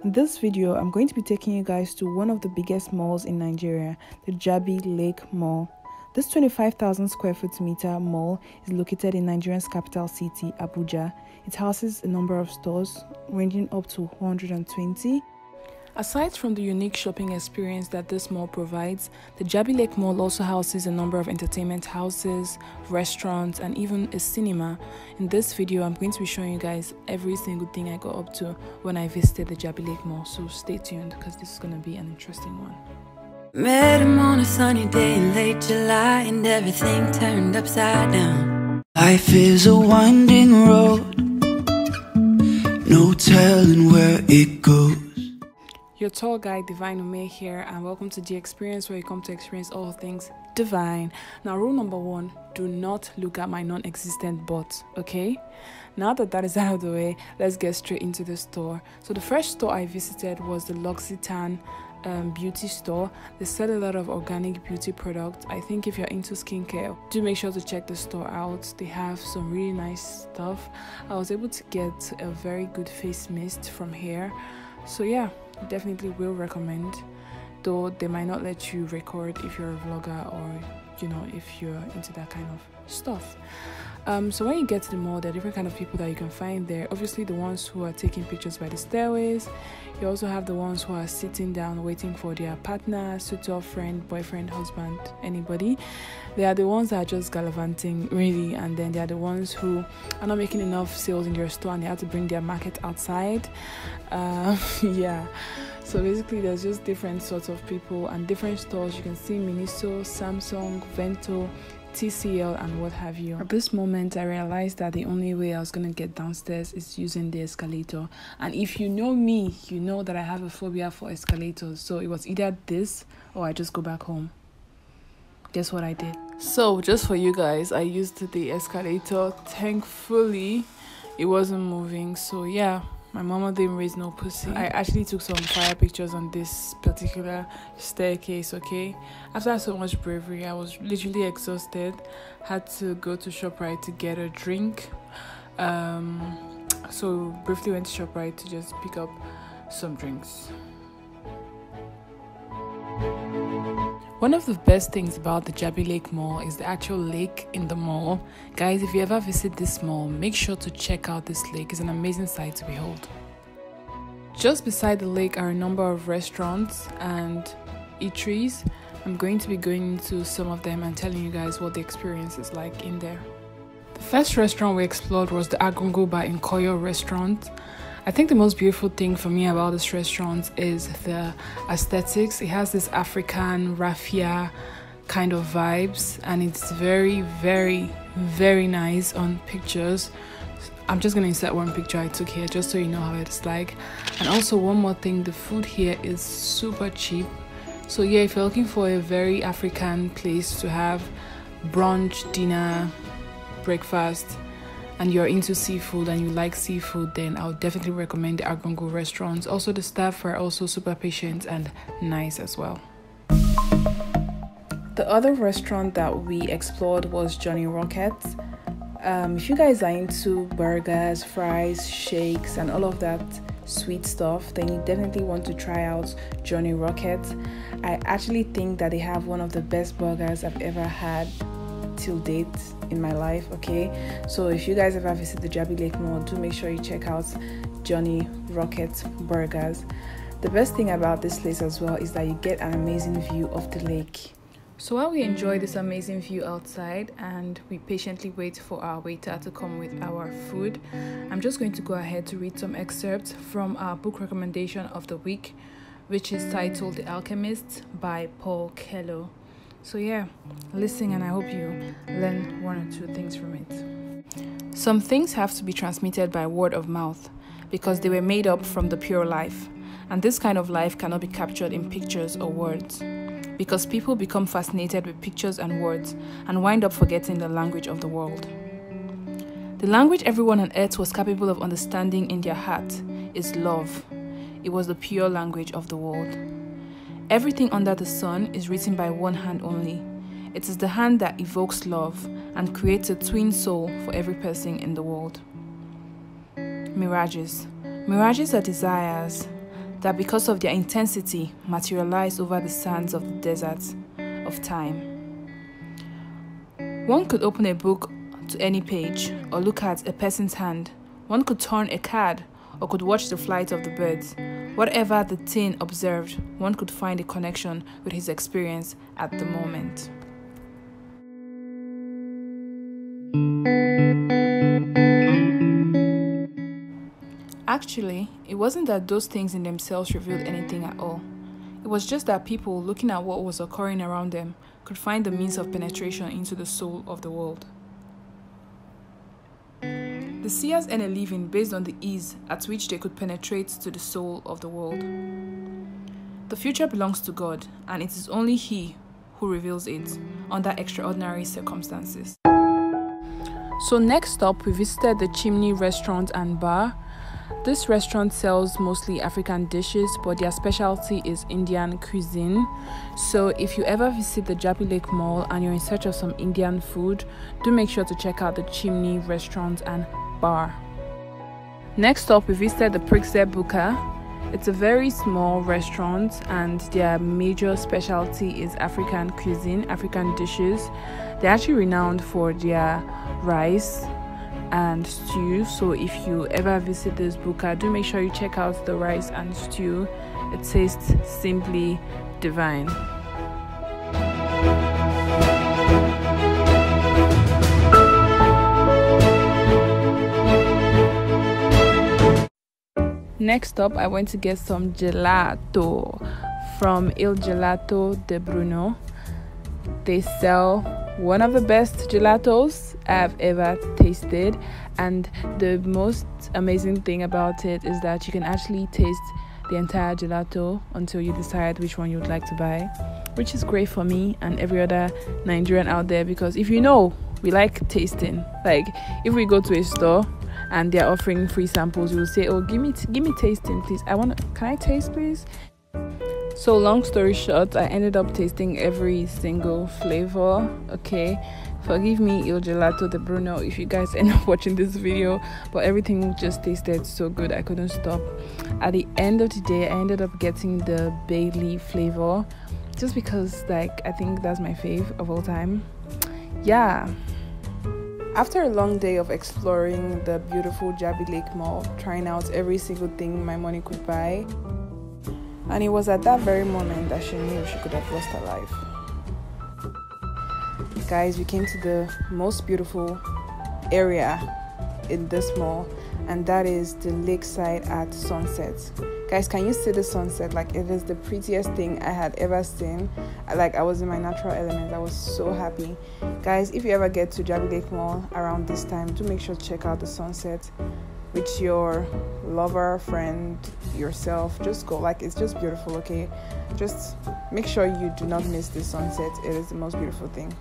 In this video, I'm going to be taking you guys to one of the biggest malls in Nigeria, the Jabi Lake Mall. This 25,000 square foot meter mall is located in Nigeria's capital city, Abuja. It houses a number of stores ranging up to 120. Aside from the unique shopping experience that this mall provides, the Jabi Lake Mall also houses a number of entertainment houses, restaurants, and even a cinema. In this video, I'm going to be showing you guys every single thing I got up to when I visited the Jabi Lake Mall, so stay tuned because this is going to be an interesting one. Met him on a sunny day in late July, and everything turned upside down. Life is a winding road, no telling where it goes. Your tour guide Divine here, and welcome to the experience where you come to experience all things divine. Now, rule number 1, do not look at my non-existent butt, okay? Now that is out of the way, let's get straight into the store. So the first store I visited was the Loccitane beauty store. They sell a lot of organic beauty products. I think if you're into skincare, do make sure to check the store out. They have some really nice stuff. I was able to get a very good face mist from here, so yeah, definitely will recommend, though they might not let you record if you're a vlogger or if you're into that kind of stuff. So when you get to the mall, there are different kind of people that you can find there. Obviously the ones who are taking pictures by the stairways. You also have the ones who are sitting down waiting for their partner, suitor, friend, boyfriend, husband, anybody. They are the ones that are just gallivanting really, and then they are the ones who are not making enough sales in their store and they have to bring their market outside. Yeah, so basically there's just different sorts of people and different stores. You can see Miniso, Samsung, Vento, TCL, and what have you. At this moment, I realized that the only way I was gonna get downstairs is using the escalator, and if you know me, you know that I have a phobia for escalators, so it was either this or I just go back home. Guess what I did? So just for you guys, I used the escalator. Thankfully it wasn't moving, so yeah, my mama didn't raise no pussy. I actually took some fire pictures on this particular staircase, okay? After so much bravery, I was literally exhausted. Had to go to ShopRite to get a drink. So briefly went to ShopRite to just pick up some drinks. One of the best things about the Jabi Lake Mall is the actual lake in the mall. Guys, if you ever visit this mall, make sure to check out this lake. It's an amazing sight to behold. Just beside the lake are a number of restaurants and eateries. I'm going to be going into some of them and telling you guys what the experience is like in there. The first restaurant we explored was the Agongo by Enquirers restaurant. I think the most beautiful thing for me about this restaurant is the aesthetics. It has this African raffia kind of vibes, and it's very, very, very nice on pictures. I'm just gonna insert one picture I took here just so you know how it's like. And also one more thing, the food here is super cheap. So yeah, if you're looking for a very African place to have brunch, dinner, breakfast, and you're into seafood and you like seafood, then I would definitely recommend the Agongo restaurants. Also, the staff are also super patient and nice as well. The other restaurant that we explored was Johnny Rockets. If you guys are into burgers, fries, shakes, and all of that sweet stuff, then you definitely want to try out Johnny Rockets. I actually think that they have one of the best burgers I've ever had till date in my life, okay? So if you guys ever visit the Jabi Lake Mall, do make sure you check out Johnny Rockets burgers. The best thing about this place as well is that you get an amazing view of the lake. So while we enjoy this amazing view outside and we patiently wait for our waiter to come with our food, I'm just going to go ahead to read some excerpts from our book recommendation of the week, which is titled The Alchemist by Paul Coelho. So yeah, listen, and I hope you learn one or two things from it. Some things have to be transmitted by word of mouth because they were made up from the pure life, and this kind of life cannot be captured in pictures or words, because people become fascinated with pictures and words and wind up forgetting the language of the world. The language everyone on earth was capable of understanding in their heart is love. It was the pure language of the world. Everything under the sun is written by one hand only. It is the hand that evokes love and creates a twin soul for every person in the world. Mirages. Mirages are desires that because of their intensity materialize over the sands of the desert of time. One could open a book to any page or look at a person's hand. One could turn a card or could watch the flight of the birds. Whatever the teen observed, one could find a connection with his experience at the moment. Actually, it wasn't that those things in themselves revealed anything at all. It was just that people, looking at what was occurring around them, could find the means of penetration into the soul of the world. The seers earn a living based on the ease at which they could penetrate to the soul of the world. The future belongs to God, and it is only He who reveals it under extraordinary circumstances. So next up, we visited the Chimney restaurant and bar. This restaurant sells mostly African dishes, but their specialty is Indian cuisine. So if you ever visit the Jabi Lake Mall and you're in search of some Indian food, do make sure to check out the Chimney restaurant and bar. Next up, we visited the Prixer Buka. It's a very small restaurant and their major specialty is African cuisine, African dishes. They're actually renowned for their rice and stew. So if you ever visit this buka, do make sure you check out the rice and stew. It tastes simply divine. Next up, I went to get some gelato from Il Gelato de Bruno. They sell one of the best gelatos I've ever tasted, and the most amazing thing about it is that you can actually taste the entire gelato until you decide which one you'd like to buy, which is great for me and every other Nigerian out there, because if you know, we like tasting. Like if we go to a store and they're offering free samples, we'll say, oh, give me tasting, please. Can I taste, please? So long story short, I ended up tasting every single flavor. Okay, forgive me, Il Gelato de Bruno, if you guys end up watching this video, but everything just tasted so good I couldn't stop. At the end of the day, I ended up getting the bay leaf flavor just because, like, I think that's my fave of all time. Yeah. After a long day of exploring the beautiful Jabi Lake Mall, trying out every single thing my money could buy, and it was at that very moment that she knew she could have lost her life. Guys, we came to the most beautiful area in this mall, and that is the lakeside at sunset. Guys, can you see the sunset? Like, it is the prettiest thing I had ever seen. I was in my natural element. I was so happy. Guys, if you ever get to Jabi Lake Mall around this time, do make sure to check out the sunset with your lover, friend, yourself. Just go. Like, it's just beautiful. Okay, just make sure you do not miss the sunset. It is the most beautiful thing.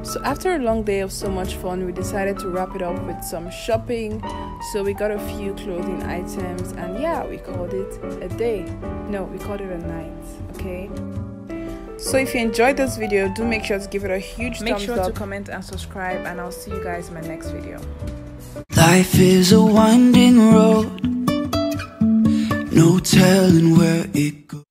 So after a long day of so much fun, we decided to wrap it up with some shopping. So we got a few clothing items, and yeah, we called it a day. No, we called it a night. Okay, so if you enjoyed this video, do make sure to give it a huge thumbs up. Make sure to comment and subscribe, and I'll see you guys in my next video. Life is a winding road, no telling where it goes.